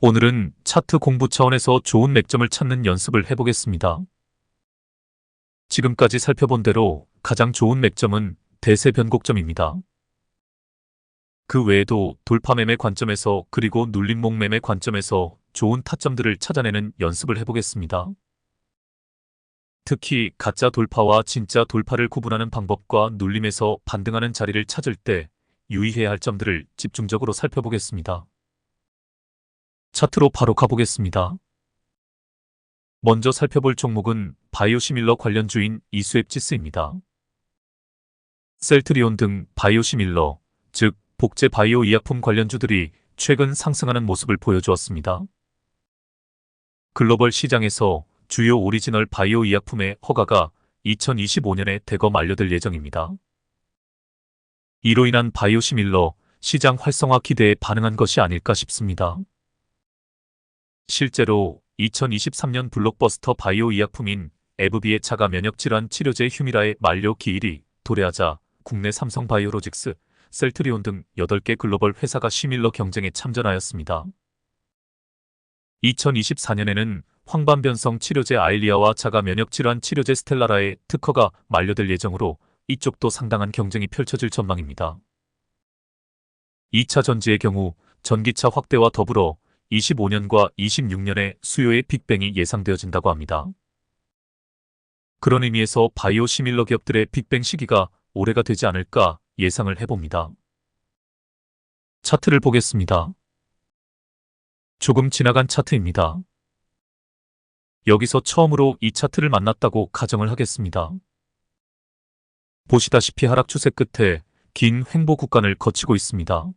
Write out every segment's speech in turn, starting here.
오늘은 차트 공부 차원에서 좋은 맥점을 찾는 연습을 해보겠습니다. 지금까지 살펴본 대로 가장 좋은 맥점은 대세 변곡점입니다. 그 외에도 돌파 매매 관점에서 그리고 눌림목 매매 관점에서 좋은 타점들을 찾아내는 연습을 해보겠습니다. 특히 가짜 돌파와 진짜 돌파를 구분하는 방법과 눌림에서 반등하는 자리를 찾을 때 유의해야 할 점들을 집중적으로 살펴보겠습니다. 차트로 바로 가보겠습니다. 먼저 살펴볼 종목은 바이오시밀러 관련주인 이수앱지스입니다. 셀트리온 등 바이오시밀러, 즉 복제 바이오 의약품 관련주들이 최근 상승하는 모습을 보여주었습니다. 글로벌 시장에서 주요 오리지널 바이오 의약품의 허가가 2025년에 대거 만료될 예정입니다. 이로 인한 바이오시밀러 시장 활성화 기대에 반응한 것이 아닐까 싶습니다. 실제로 2023년 블록버스터 바이오 의약품인 에브비의 자가 면역질환 치료제 휴미라의 만료 기일이 도래하자 국내 삼성바이오로직스, 셀트리온 등 8개 글로벌 회사가 시밀러 경쟁에 참전하였습니다. 2024년에는 황반변성 치료제 아일리아와 자가 면역질환 치료제 스텔라라의 특허가 만료될 예정으로 이쪽도 상당한 경쟁이 펼쳐질 전망입니다. 2차 전지의 경우 전기차 확대와 더불어 25년과 26년에 수요의 빅뱅이 예상되어진다고 합니다. 그런 의미에서 바이오 시밀러 기업들의 빅뱅 시기가 올해가 되지 않을까 예상을 해봅니다. 차트를 보겠습니다. 조금 지나간 차트입니다. 여기서 처음으로 이 차트를 만났다고 가정을 하겠습니다. 보시다시피 하락 추세 끝에 긴 횡보 구간을 거치고 있습니다.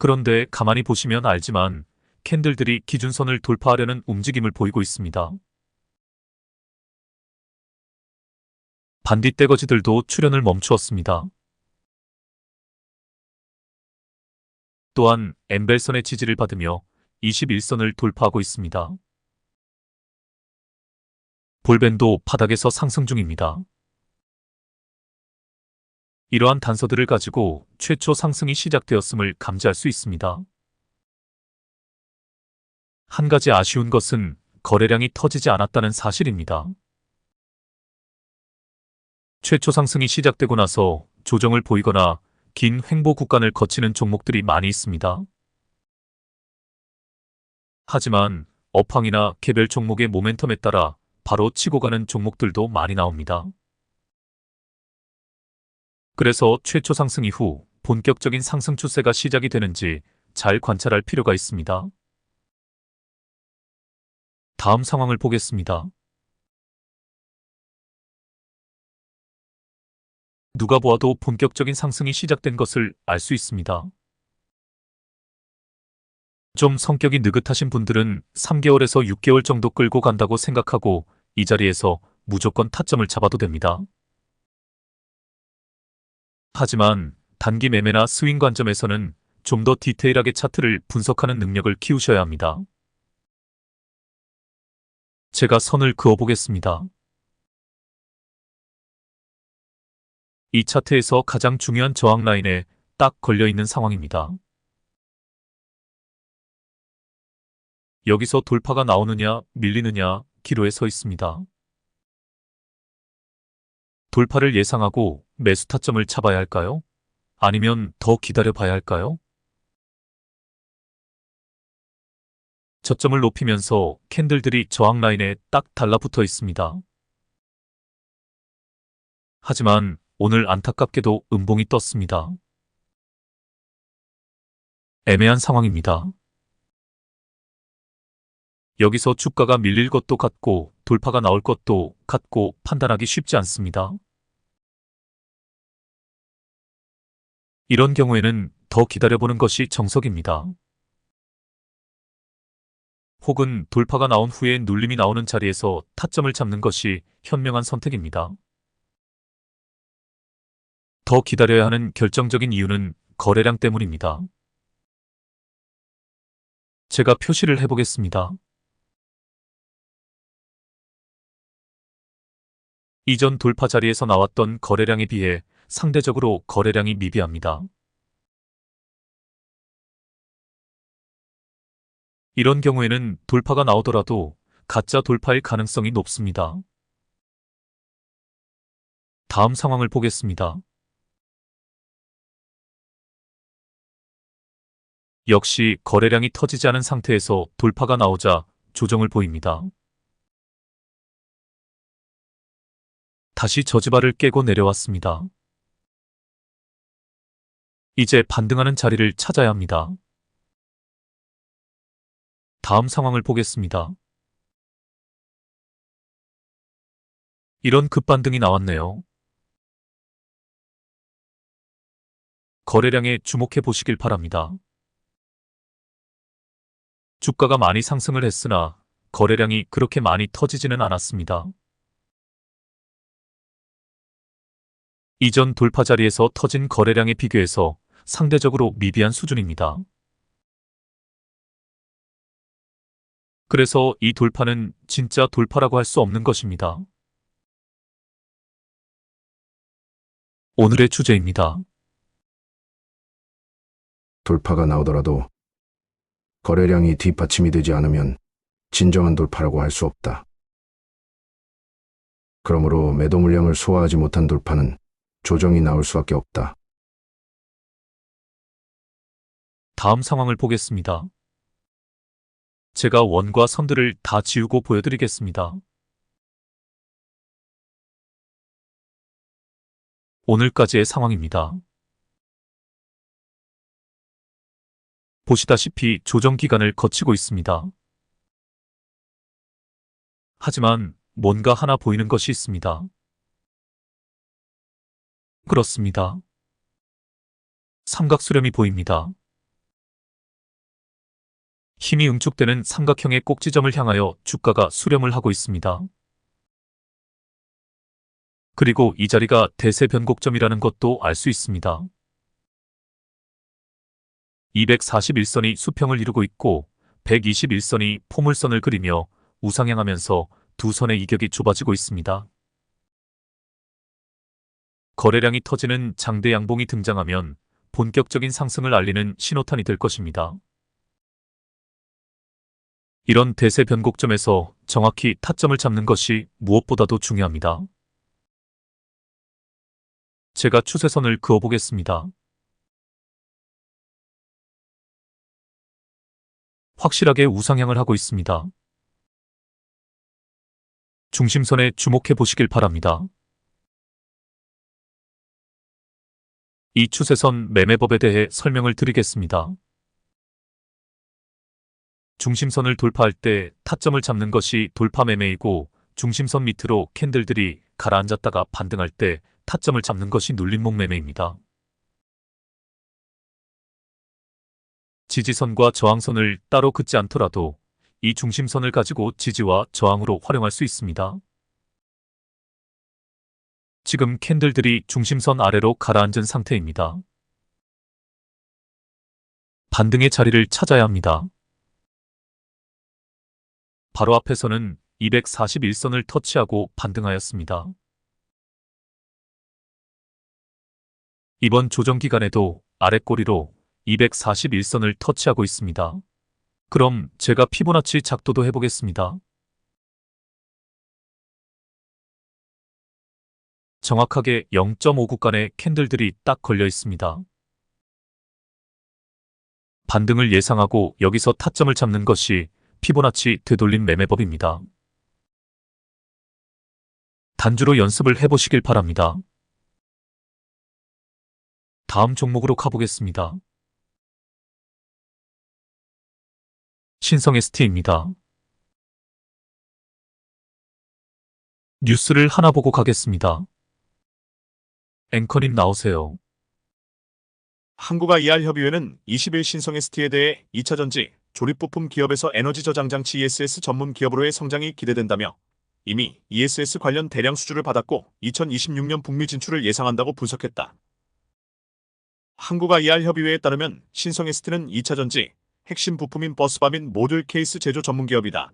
그런데 가만히 보시면 알지만 캔들들이 기준선을 돌파하려는 움직임을 보이고 있습니다. 반딧 떼거지들도 출현을 멈추었습니다. 또한 엠벨선의 지지를 받으며 21선을 돌파하고 있습니다. 볼벤도 바닥에서 상승 중입니다. 이러한 단서들을 가지고 최초 상승이 시작되었음을 감지할 수 있습니다. 한 가지 아쉬운 것은 거래량이 터지지 않았다는 사실입니다. 최초 상승이 시작되고 나서 조정을 보이거나 긴 횡보 구간을 거치는 종목들이 많이 있습니다. 하지만 업황이나 개별 종목의 모멘텀에 따라 바로 치고 가는 종목들도 많이 나옵니다. 그래서 최초 상승 이후 본격적인 상승 추세가 시작이 되는지 잘 관찰할 필요가 있습니다. 다음 상황을 보겠습니다. 누가 보아도 본격적인 상승이 시작된 것을 알 수 있습니다. 좀 성격이 느긋하신 분들은 3개월에서 6개월 정도 끌고 간다고 생각하고 이 자리에서 무조건 타점을 잡아도 됩니다. 하지만 단기 매매나 스윙 관점에서는 좀 더 디테일하게 차트를 분석하는 능력을 키우셔야 합니다. 제가 선을 그어보겠습니다. 이 차트에서 가장 중요한 저항 라인에 딱 걸려있는 상황입니다. 여기서 돌파가 나오느냐 밀리느냐 기로에 서 있습니다. 돌파를 예상하고 매수 타점을 잡아야 할까요? 아니면 더 기다려 봐야 할까요? 저점을 높이면서 캔들들이 저항 라인에 딱 달라붙어 있습니다. 하지만 오늘 안타깝게도 음봉이 떴습니다. 애매한 상황입니다. 여기서 주가가 밀릴 것도 같고 돌파가 나올 것도 같고 판단하기 쉽지 않습니다. 이런 경우에는 더 기다려보는 것이 정석입니다. 혹은 돌파가 나온 후에 눌림이 나오는 자리에서 타점을 잡는 것이 현명한 선택입니다. 더 기다려야 하는 결정적인 이유는 거래량 때문입니다. 제가 표시를 해보겠습니다. 이전 돌파 자리에서 나왔던 거래량에 비해 상대적으로 거래량이 미비합니다. 이런 경우에는 돌파가 나오더라도 가짜 돌파일 가능성이 높습니다. 다음 상황을 보겠습니다. 역시 거래량이 터지지 않은 상태에서 돌파가 나오자 조정을 보입니다. 다시 저지발을 깨고 내려왔습니다. 이제 반등하는 자리를 찾아야 합니다. 다음 상황을 보겠습니다. 이런 급반등이 나왔네요. 거래량에 주목해 보시길 바랍니다. 주가가 많이 상승을 했으나 거래량이 그렇게 많이 터지지는 않았습니다. 이전 돌파 자리에서 터진 거래량에 비교해서 상대적으로 미비한 수준입니다. 그래서 이 돌파는 진짜 돌파라고 할 수 없는 것입니다. 오늘의 주제입니다. 돌파가 나오더라도 거래량이 뒷받침이 되지 않으면 진정한 돌파라고 할 수 없다. 그러므로 매도 물량을 소화하지 못한 돌파는 조정이 나올 수밖에 없다. 다음 상황을 보겠습니다. 제가 원과 선들을 다 지우고 보여드리겠습니다. 오늘까지의 상황입니다. 보시다시피 조정 기간을 거치고 있습니다. 하지만 뭔가 하나 보이는 것이 있습니다. 그렇습니다. 삼각수렴이 보입니다. 힘이 응축되는 삼각형의 꼭지점을 향하여 주가가 수렴을 하고 있습니다. 그리고 이 자리가 대세 변곡점이라는 것도 알 수 있습니다. 241선이 수평을 이루고 있고 121선이 포물선을 그리며 우상향하면서 두 선의 이격이 좁아지고 있습니다. 거래량이 터지는 장대 양봉이 등장하면 본격적인 상승을 알리는 신호탄이 될 것입니다. 이런 대세 변곡점에서 정확히 타점을 잡는 것이 무엇보다도 중요합니다. 제가 추세선을 그어보겠습니다. 확실하게 우상향을 하고 있습니다. 중심선에 주목해 보시길 바랍니다. 이 추세선 매매법에 대해 설명을 드리겠습니다. 중심선을 돌파할 때 타점을 잡는 것이 돌파 매매이고 중심선 밑으로 캔들들이 가라앉았다가 반등할 때 타점을 잡는 것이 눌림목 매매입니다. 지지선과 저항선을 따로 긋지 않더라도 이 중심선을 가지고 지지와 저항으로 활용할 수 있습니다. 지금 캔들들이 중심선 아래로 가라앉은 상태입니다. 반등의 자리를 찾아야 합니다. 바로 앞에서는 241선을 터치하고 반등하였습니다. 이번 조정 기간에도 아랫꼬리로 241선을 터치하고 있습니다. 그럼 제가 피보나치 작도도 해보겠습니다. 정확하게 0.5구간의 캔들들이 딱 걸려 있습니다. 반등을 예상하고 여기서 타점을 잡는 것이 피보나치 되돌림 매매법입니다. 단주로 연습을 해보시길 바랍니다. 다음 종목으로 가보겠습니다. 신성 ST입니다. 뉴스를 하나 보고 가겠습니다. 앵커님 나오세요. 한국아 ER협의회는 20일 신성 ST에 대해 2차전지, 조립부품 기업에서 에너지 저장장치 ESS 전문 기업으로의 성장이 기대된다며 이미 ESS 관련 대량 수주를 받았고 2026년 북미 진출을 예상한다고 분석했다. 한국아 ER협의회에 따르면 신성 ST는 2차전지, 핵심 부품인 버스바 및 모듈 케이스 제조 전문 기업이다.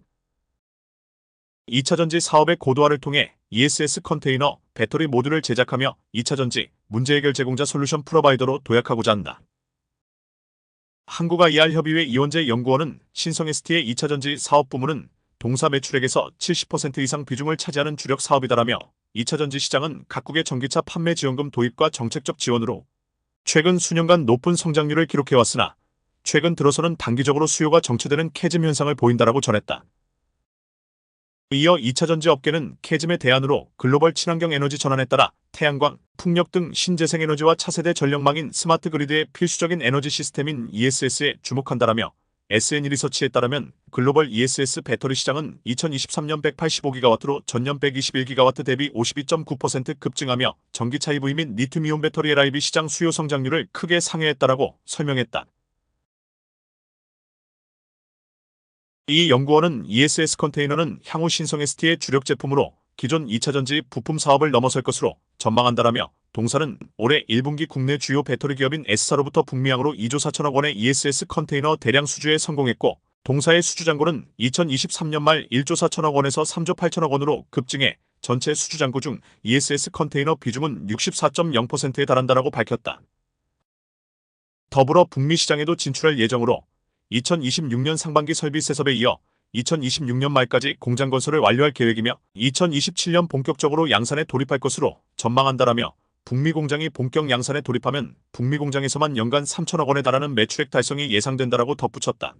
2차전지 사업의 고도화를 통해 ESS 컨테이너, 배터리 모듈을 제작하며 2차전지 문제 해결 제공자 솔루션 프로바이더로 도약하고자 한다. 한국아 ER협의회 이원재 연구원은 신성ST의 2차전지 사업 부문은 동사 매출액에서 70% 이상 비중을 차지하는 주력 사업이다라며 2차전지 시장은 각국의 전기차 판매 지원금 도입과 정책적 지원으로 최근 수년간 높은 성장률을 기록해왔으나 최근 들어서는 단기적으로 수요가 정체되는 캐즘 현상을 보인다라고 전했다. 이어 2차전지 업계는 캐즘의 대안으로 글로벌 친환경 에너지 전환에 따라 태양광, 풍력 등 신재생에너지와 차세대 전력망인 스마트 그리드의 필수적인 에너지 시스템인 ESS에 주목한다라며 SN 리서치에 따르면 글로벌 ESS 배터리 시장은 2023년 185기가와트로 전년 121기가와트 대비 52.9% 급증하며 전기차 EV 및 리튬이온 배터리 LIB 시장 수요 성장률을 크게 상회했다라고 설명했다. 이 연구원은 ESS 컨테이너는 향후 신성ST의 주력 제품으로 기존 2차전지 부품 사업을 넘어설 것으로 전망한다라며 동사는 올해 1분기 국내 주요 배터리 기업인 S사로부터 북미향으로 2조 4천억 원의 ESS 컨테이너 대량 수주에 성공했고 동사의 수주 잔고는 2023년 말 1조 4천억 원에서 3조 8천억 원으로 급증해 전체 수주 잔고 중 ESS 컨테이너 비중은 64.0%에 달한다라고 밝혔다. 더불어 북미 시장에도 진출할 예정으로 2026년 상반기 설비 세섭에 이어 2026년 말까지 공장 건설을 완료할 계획이며 2027년 본격적으로 양산에 돌입할 것으로 전망한다라며 북미 공장이 본격 양산에 돌입하면 북미 공장에서만 연간 3천억 원에 달하는 매출액 달성이 예상된다라고 덧붙였다.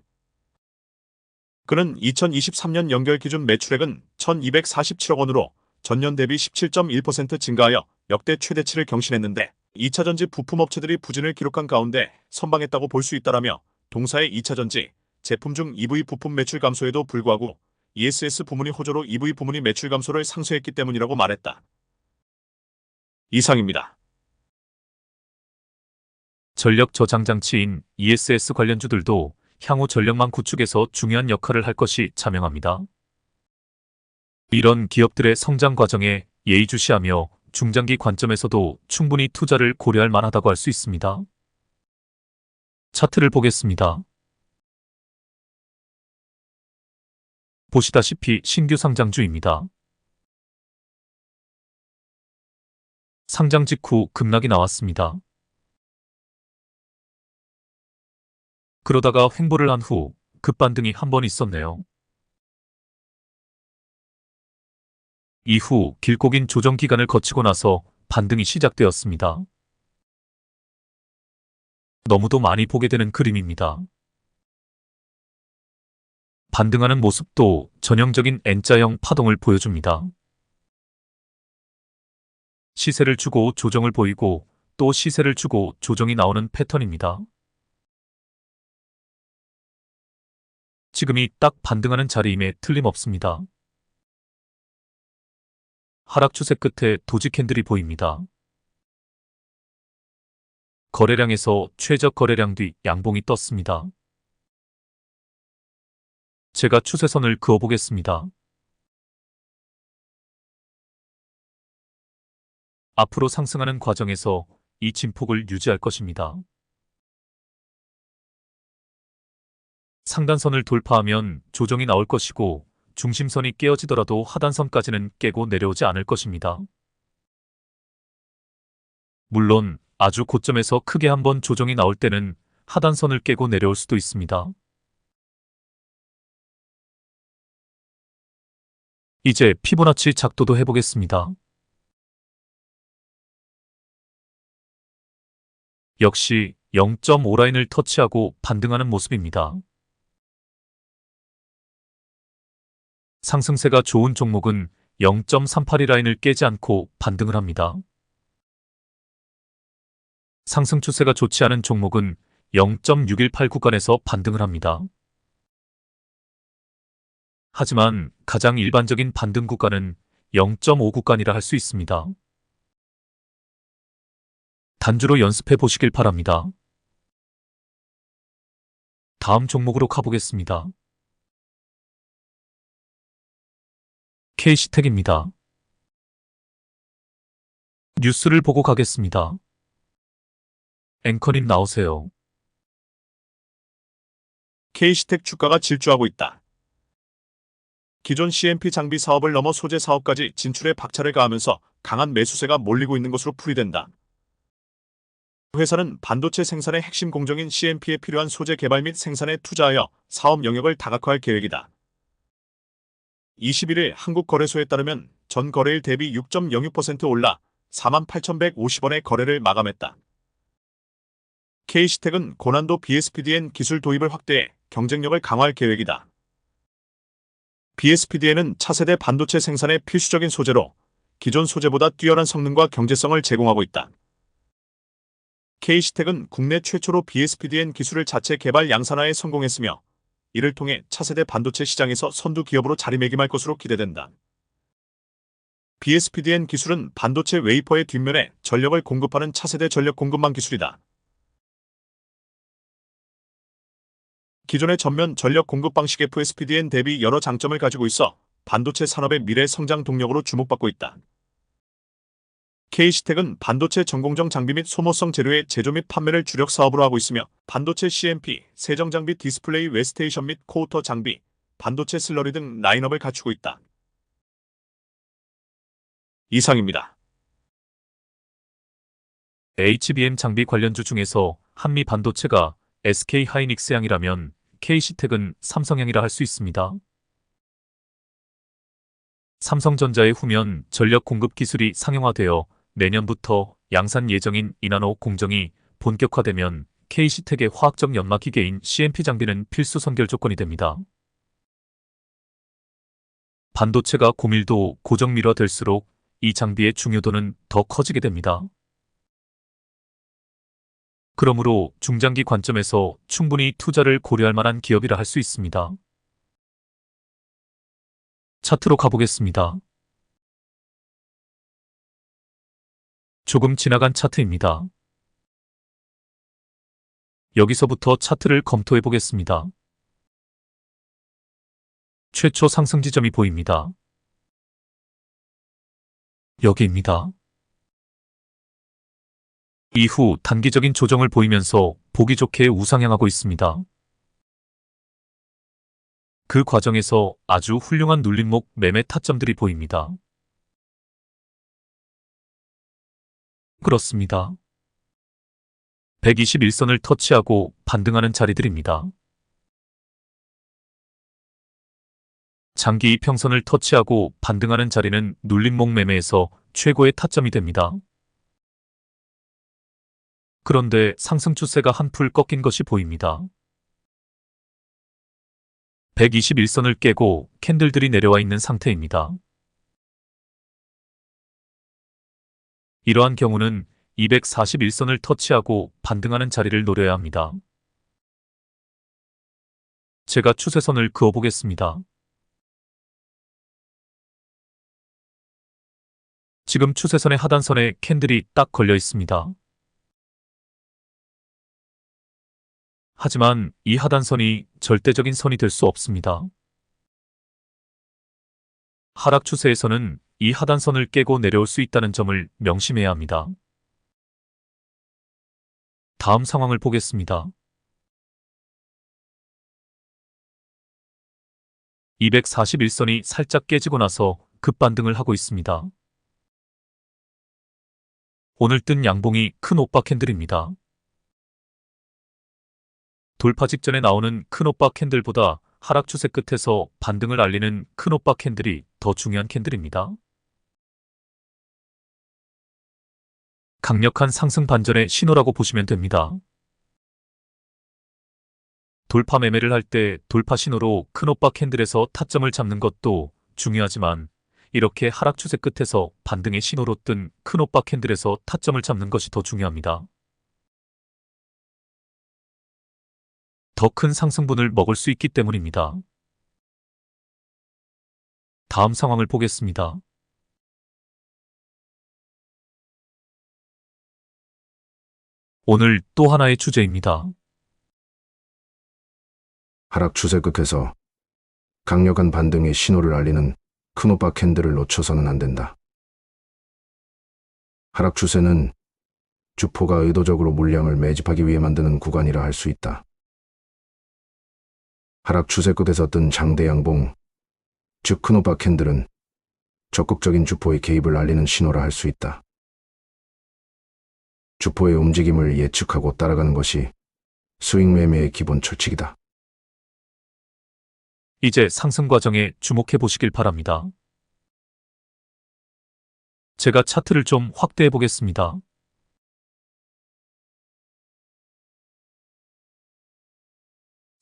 그는 2023년 연결 기준 매출액은 1,247억 원으로 전년 대비 17.1% 증가하여 역대 최대치를 경신했는데 2차전지 부품업체들이 부진을 기록한 가운데 선방했다고 볼 수 있다라며 동사의 2차전지 제품 중 EV 부품 매출 감소에도 불구하고 ESS 부문이 호조로 EV 부문이 매출 감소를 상쇄했기 때문이라고 말했다. 이상입니다. 전력 저장 장치인 ESS 관련주들도 향후 전력망 구축에서 중요한 역할을 할 것이 자명합니다. 이런 기업들의 성장 과정에 예의주시하며 중장기 관점에서도 충분히 투자를 고려할 만하다고 할 수 있습니다. 차트를 보겠습니다. 보시다시피 신규 상장주입니다. 상장 직후 급락이 나왔습니다. 그러다가 횡보를 한 후 급반등이 한 번 있었네요. 이후 길고 긴 조정 기간을 거치고 나서 반등이 시작되었습니다. 너무도 많이 보게 되는 그림입니다. 반등하는 모습도 전형적인 N자형 파동을 보여줍니다. 시세를 주고 조정을 보이고 또 시세를 주고 조정이 나오는 패턴입니다. 지금이 딱 반등하는 자리임에 틀림없습니다. 하락 추세 끝에 도지 캔들이 보입니다. 거래량에서 최저 거래량 뒤 양봉이 떴습니다. 제가 추세선을 그어보겠습니다. 앞으로 상승하는 과정에서 이 진폭을 유지할 것입니다. 상단선을 돌파하면 조정이 나올 것이고 중심선이 깨어지더라도 하단선까지는 깨고 내려오지 않을 것입니다. 물론 아주 고점에서 크게 한번 조정이 나올 때는 하단선을 깨고 내려올 수도 있습니다. 이제 피보나치 작도도 해보겠습니다. 역시 0.5라인을 터치하고 반등하는 모습입니다. 상승세가 좋은 종목은 0.382라인을 깨지 않고 반등을 합니다. 상승 추세가 좋지 않은 종목은 0.618 구간에서 반등을 합니다. 하지만 가장 일반적인 반등 구간은 0.5 구간이라 할 수 있습니다. 단주로 연습해 보시길 바랍니다. 다음 종목으로 가보겠습니다. K시텍입니다. 뉴스를 보고 가겠습니다. 앵커님 나오세요. K시텍 주가가 질주하고 있다. 기존 CMP 장비 사업을 넘어 소재 사업까지 진출에 박차를 가하면서 강한 매수세가 몰리고 있는 것으로 풀이된다. 회사는 반도체 생산의 핵심 공정인 CMP에 필요한 소재 개발 및 생산에 투자하여 사업 영역을 다각화할 계획이다. 21일 한국거래소에 따르면 전 거래일 대비 6.06% 올라 48,150원의 거래를 마감했다. K시텍은 고난도 BSPDN 기술 도입을 확대해 경쟁력을 강화할 계획이다. BSPDN은 차세대 반도체 생산의 필수적인 소재로 기존 소재보다 뛰어난 성능과 경제성을 제공하고 있다. K시텍은 국내 최초로 BSPDN 기술을 자체 개발 양산화에 성공했으며 이를 통해 차세대 반도체 시장에서 선두 기업으로 자리매김할 것으로 기대된다. BSPDN 기술은 반도체 웨이퍼의 뒷면에 전력을 공급하는 차세대 전력 공급망 기술이다. 기존의 전면 전력 공급 방식 FSPDN 대비 여러 장점을 가지고 있어 반도체 산업의 미래 성장 동력으로 주목받고 있다. K시텍은 반도체 전공정 장비 및 소모성 재료의 제조 및 판매를 주력 사업으로 하고 있으며 반도체 CMP, 세정 장비 디스플레이 웨스테이션 및 코우터 장비, 반도체 슬러리 등 라인업을 갖추고 있다. 이상입니다. HBM 장비 관련주 중에서 한미 반도체가 SK 하이닉스향이라면 K시텍은 삼성향이라 할 수 있습니다. 삼성전자의 후면 전력 공급 기술이 상용화되어 내년부터 양산 예정인 이나노 공정이 본격화되면 K시텍의 화학적 연마 기계인 CMP 장비는 필수 선결 조건이 됩니다. 반도체가 고밀도 고정밀화될수록 이 장비의 중요도는 더 커지게 됩니다. 그러므로 중장기 관점에서 충분히 투자를 고려할 만한 기업이라 할 수 있습니다. 차트로 가보겠습니다. 조금 지나간 차트입니다. 여기서부터 차트를 검토해 보겠습니다. 최초 상승 지점이 보입니다. 여기입니다. 이후 단기적인 조정을 보이면서 보기 좋게 우상향하고 있습니다. 그 과정에서 아주 훌륭한 눌림목 매매 타점들이 보입니다. 그렇습니다. 121선을 터치하고 반등하는 자리들입니다. 장기 이평선을 터치하고 반등하는 자리는 눌림목 매매에서 최고의 타점이 됩니다. 그런데 상승 추세가 한풀 꺾인 것이 보입니다. 121선을 깨고 캔들들이 내려와 있는 상태입니다. 이러한 경우는 241선을 터치하고 반등하는 자리를 노려야 합니다. 제가 추세선을 그어보겠습니다. 지금 추세선의 하단선에 캔들이 딱 걸려 있습니다. 하지만 이 하단선이 절대적인 선이 될 수 없습니다. 하락 추세에서는 이 하단선을 깨고 내려올 수 있다는 점을 명심해야 합니다. 다음 상황을 보겠습니다. 241선이 살짝 깨지고 나서 급반등을 하고 있습니다. 오늘 뜬 양봉이 큰 오빠 캔들입니다. 돌파 직전에 나오는 큰 오빠 캔들보다 하락 추세 끝에서 반등을 알리는 큰 오빠 캔들이 더 중요한 캔들입니다. 강력한 상승 반전의 신호라고 보시면 됩니다. 돌파 매매를 할 때 돌파 신호로 큰 오빠 캔들에서 타점을 잡는 것도 중요하지만 이렇게 하락 추세 끝에서 반등의 신호로 뜬 큰 오빠 캔들에서 타점을 잡는 것이 더 중요합니다. 더 큰 상승분을 먹을 수 있기 때문입니다. 다음 상황을 보겠습니다. 오늘 또 하나의 주제입니다. 하락 추세 끝에서 강력한 반등의 신호를 알리는 큰 오빠 캔들을 놓쳐서는 안 된다. 하락 추세는 주포가 의도적으로 물량을 매집하기 위해 만드는 구간이라 할 수 있다. 하락 추세 끝에서 뜬 장대 양봉, 즉 큰 오빠 캔들은 적극적인 주포의 개입을 알리는 신호라 할 수 있다. 주포의 움직임을 예측하고 따라가는 것이 수익 매매의 기본 철칙이다. 이제 상승 과정에 주목해 보시길 바랍니다. 제가 차트를 좀 확대해 보겠습니다.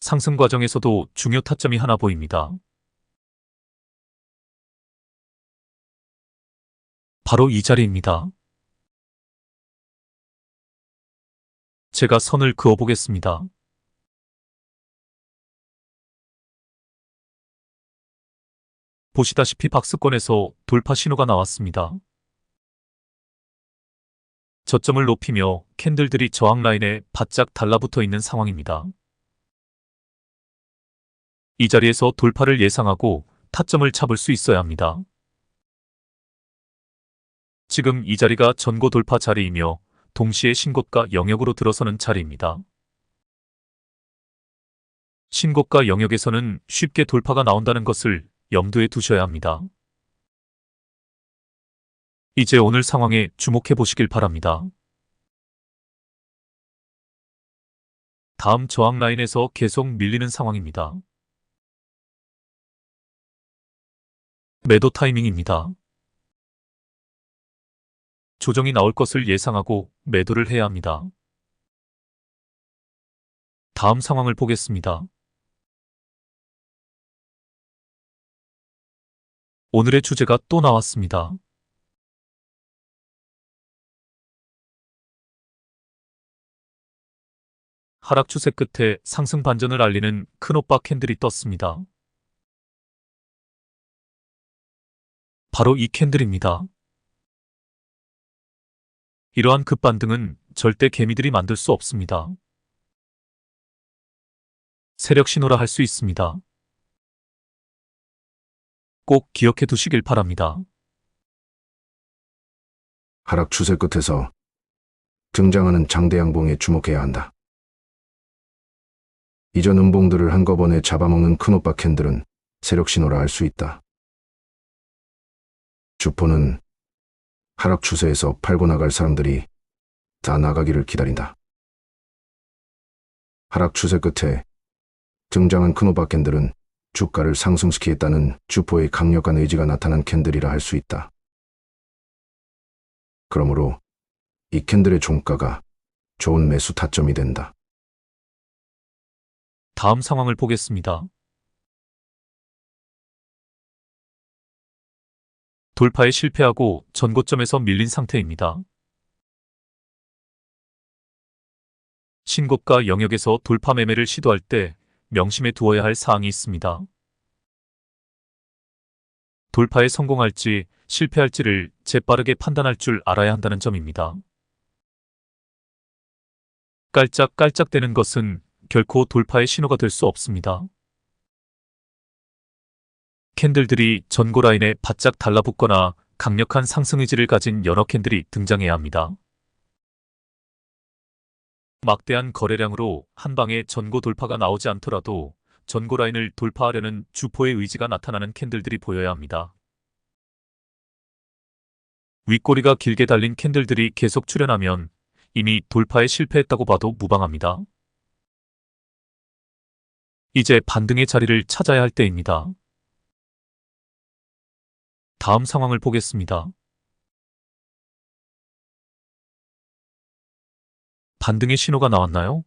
상승 과정에서도 중요 타점이 하나 보입니다. 바로 이 자리입니다. 제가 선을 그어 보겠습니다. 보시다시피 박스권에서 돌파 신호가 나왔습니다. 저점을 높이며 캔들들이 저항 라인에 바짝 달라붙어 있는 상황입니다. 이 자리에서 돌파를 예상하고 타점을 잡을 수 있어야 합니다. 지금 이 자리가 전고 돌파 자리이며 동시에 신고가 영역으로 들어서는 자리입니다. 신고가 영역에서는 쉽게 돌파가 나온다는 것을 염두에 두셔야 합니다. 이제 오늘 상황에 주목해 보시길 바랍니다. 다음 저항 라인에서 계속 밀리는 상황입니다. 매도 타이밍입니다. 조정이 나올 것을 예상하고 매도를 해야 합니다. 다음 상황을 보겠습니다. 오늘의 주제가 또 나왔습니다. 하락 추세 끝에 상승 반전을 알리는 큰 오빠 캔들이 떴습니다. 바로 이 캔들입니다. 이러한 급반등은 절대 개미들이 만들 수 없습니다. 세력 신호라 할 수 있습니다. 꼭 기억해 두시길 바랍니다. 하락 추세 끝에서 등장하는 장대 양봉에 주목해야 한다. 이전 음봉들을 한꺼번에 잡아먹는 큰오빠 캔들은 세력 신호라 할 수 있다. 주포는 하락 추세에서 팔고 나갈 사람들이 다 나가기를 기다린다. 하락 추세 끝에 등장한 큰오빠 캔들은 주가를 상승시키겠다는 주포의 강력한 의지가 나타난 캔들이라 할 수 있다. 그러므로 이 캔들의 종가가 좋은 매수 타점이 된다. 다음 상황을 보겠습니다. 돌파에 실패하고 전고점에서 밀린 상태입니다. 신고가 영역에서 돌파 매매를 시도할 때 명심해 두어야 할 사항이 있습니다. 돌파에 성공할지 실패할지를 재빠르게 판단할 줄 알아야 한다는 점입니다. 깔짝깔짝대는 것은 결코 돌파의 신호가 될 수 없습니다. 캔들들이 전고 라인에 바짝 달라붙거나 강력한 상승 의지를 가진 여러 캔들이 등장해야 합니다. 막대한 거래량으로 한 방에 전고 돌파가 나오지 않더라도 전고 라인을 돌파하려는 주포의 의지가 나타나는 캔들들이 보여야 합니다. 윗꼬리가 길게 달린 캔들들이 계속 출현하면 이미 돌파에 실패했다고 봐도 무방합니다. 이제 반등의 자리를 찾아야 할 때입니다. 다음 상황을 보겠습니다. 반등의 신호가 나왔나요?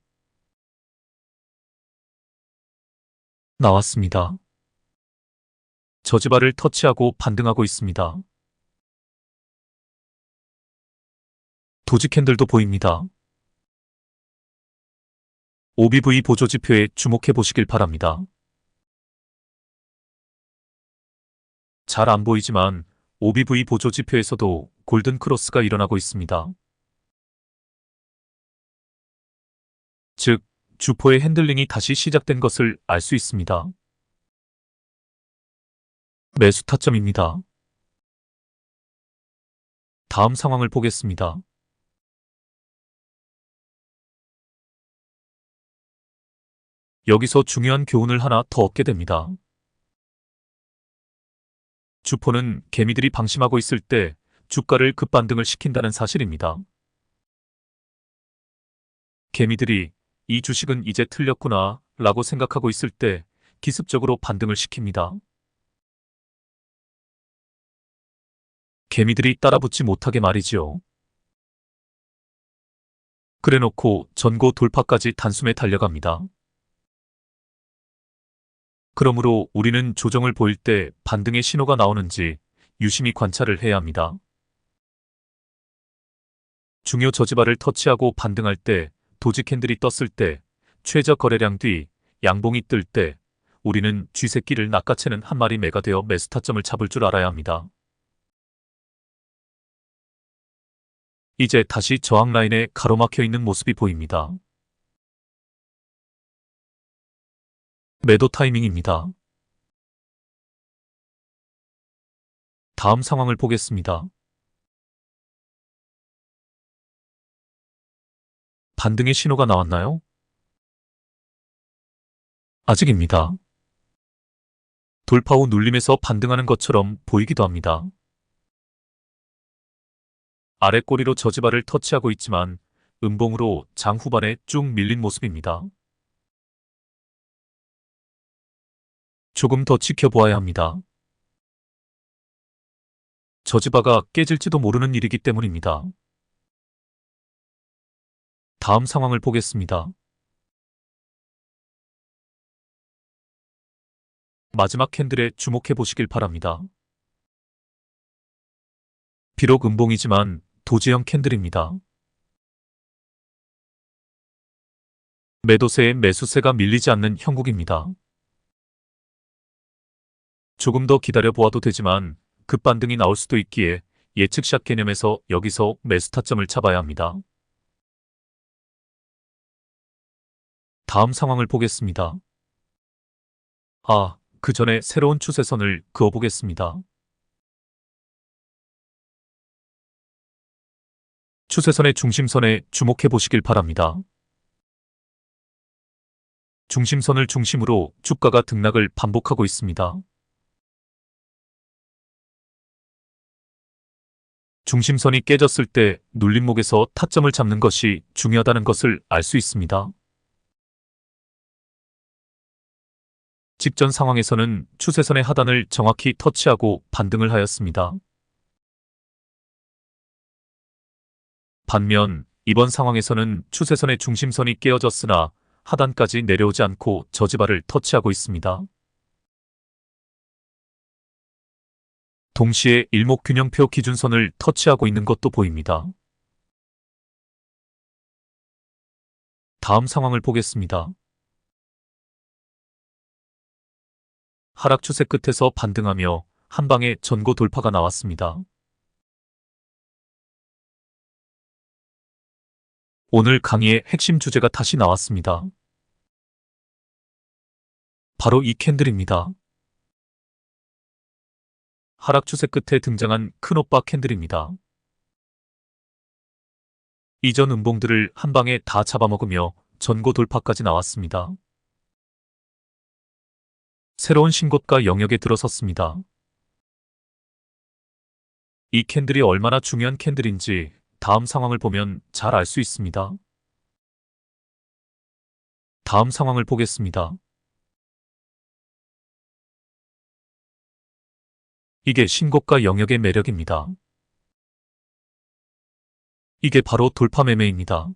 나왔습니다. 저지발을 터치하고 반등하고 있습니다. 도지 캔들도 보입니다. OBV 보조지표에 주목해 보시길 바랍니다. 잘 안 보이지만 OBV 보조지표에서도 골든 크로스가 일어나고 있습니다. 즉, 주포의 핸들링이 다시 시작된 것을 알 수 있습니다. 매수 타점입니다. 다음 상황을 보겠습니다. 여기서 중요한 교훈을 하나 더 얻게 됩니다. 주포는 개미들이 방심하고 있을 때 주가를 급반등을 시킨다는 사실입니다. 개미들이 이 주식은 이제 틀렸구나 라고 생각하고 있을 때 기습적으로 반등을 시킵니다. 개미들이 따라붙지 못하게 말이지요. 그래놓고 전고 돌파까지 단숨에 달려갑니다. 그러므로 우리는 조정을 보일 때 반등의 신호가 나오는지 유심히 관찰을 해야 합니다. 중요 저지바를 터치하고 반등할 때, 도지 캔들이 떴을 때, 최저 거래량 뒤 양봉이 뜰 때 우리는 쥐새끼를 낚아채는 한 마리 매가 되어 매수 타점을 잡을 줄 알아야 합니다. 이제 다시 저항 라인에 가로막혀 있는 모습이 보입니다. 매도 타이밍입니다. 다음 상황을 보겠습니다. 반등의 신호가 나왔나요? 아직입니다. 돌파 후 눌림에서 반등하는 것처럼 보이기도 합니다. 아래 꼬리로 저지바를 터치하고 있지만 음봉으로 장 후반에 쭉 밀린 모습입니다. 조금 더 지켜보아야 합니다. 저지바가 깨질지도 모르는 일이기 때문입니다. 다음 상황을 보겠습니다. 마지막 캔들에 주목해 보시길 바랍니다. 비록 음봉이지만 도지형 캔들입니다. 매도세에 매수세가 밀리지 않는 형국입니다. 조금 더 기다려 보아도 되지만 급반등이 나올 수도 있기에 예측샷 개념에서 여기서 매수 타점을 잡아야 합니다. 다음 상황을 보겠습니다. 그 전에 새로운 추세선을 그어보겠습니다. 추세선의 중심선에 주목해 보시길 바랍니다. 중심선을 중심으로 주가가 등락을 반복하고 있습니다. 중심선이 깨졌을 때 눌림목에서 타점을 잡는 것이 중요하다는 것을 알 수 있습니다. 직전 상황에서는 추세선의 하단을 정확히 터치하고 반등을 하였습니다. 반면 이번 상황에서는 추세선의 중심선이 깨어졌으나 하단까지 내려오지 않고 저지바를 터치하고 있습니다. 동시에 일목균형표 기준선을 터치하고 있는 것도 보입니다. 다음 상황을 보겠습니다. 하락 추세 끝에서 반등하며 한방에 전고 돌파가 나왔습니다. 오늘 강의의 핵심 주제가 다시 나왔습니다. 바로 이 캔들입니다. 하락 추세 끝에 등장한 큰 오빠 캔들입니다. 이전 음봉들을 한방에 다 잡아먹으며 전고 돌파까지 나왔습니다. 새로운 신고가 영역에 들어섰습니다. 이 캔들이 얼마나 중요한 캔들인지 다음 상황을 보면 잘 알 수 있습니다. 다음 상황을 보겠습니다. 이게 신고가 영역의 매력입니다. 이게 바로 돌파 매매입니다.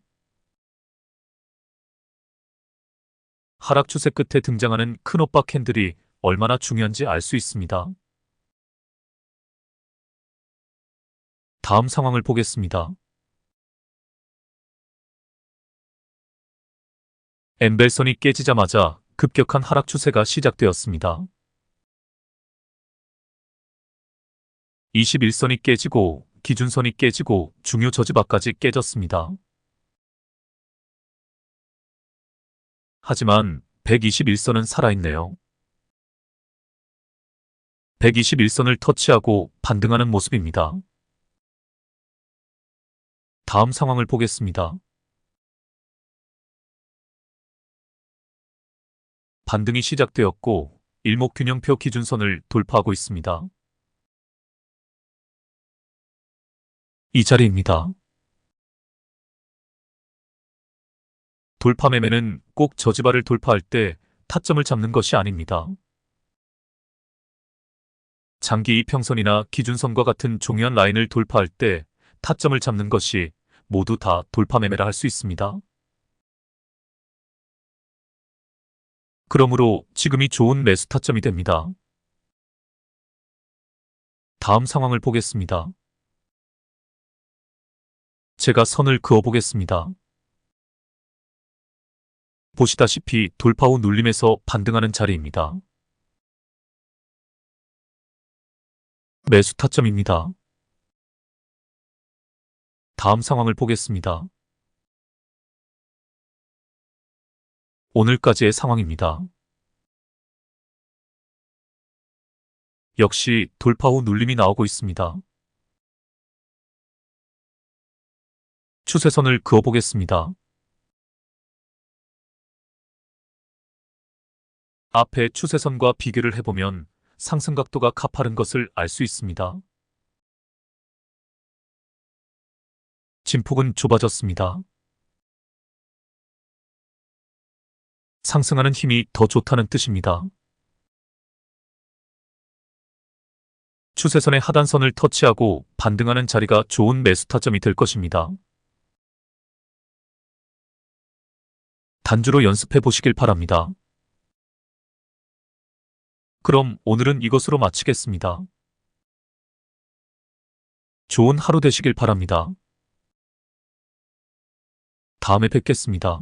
하락 추세 끝에 등장하는 큰 오빠 캔들이 얼마나 중요한지 알 수 있습니다. 다음 상황을 보겠습니다. 엠벨선이 깨지자마자 급격한 하락 추세가 시작되었습니다. 21선이 깨지고 기준선이 깨지고 중요 저지바까지 깨졌습니다. 하지만 121선은 살아있네요. 121선을 터치하고 반등하는 모습입니다. 다음 상황을 보겠습니다. 반등이 시작되었고 일목균형표 기준선을 돌파하고 있습니다. 이 자리입니다. 돌파 매매는 꼭 저지발을 돌파할 때 타점을 잡는 것이 아닙니다. 장기 이평선이나 기준선과 같은 중요한 라인을 돌파할 때 타점을 잡는 것이 모두 다 돌파 매매라 할 수 있습니다. 그러므로 지금이 좋은 매수 타점이 됩니다. 다음 상황을 보겠습니다. 제가 선을 그어 보겠습니다. 보시다시피 돌파 후 눌림에서 반등하는 자리입니다. 매수 타점입니다. 다음 상황을 보겠습니다. 오늘까지의 상황입니다. 역시 돌파 후 눌림이 나오고 있습니다. 추세선을 그어 보겠습니다. 앞에 추세선과 비교를 해보면 상승 각도가 가파른 것을 알 수 있습니다. 진폭은 좁아졌습니다. 상승하는 힘이 더 좋다는 뜻입니다. 추세선의 하단선을 터치하고 반등하는 자리가 좋은 매수 타점이 될 것입니다. 단주로 연습해 보시길 바랍니다. 그럼 오늘은 이것으로 마치겠습니다. 좋은 하루 되시길 바랍니다. 다음에 뵙겠습니다.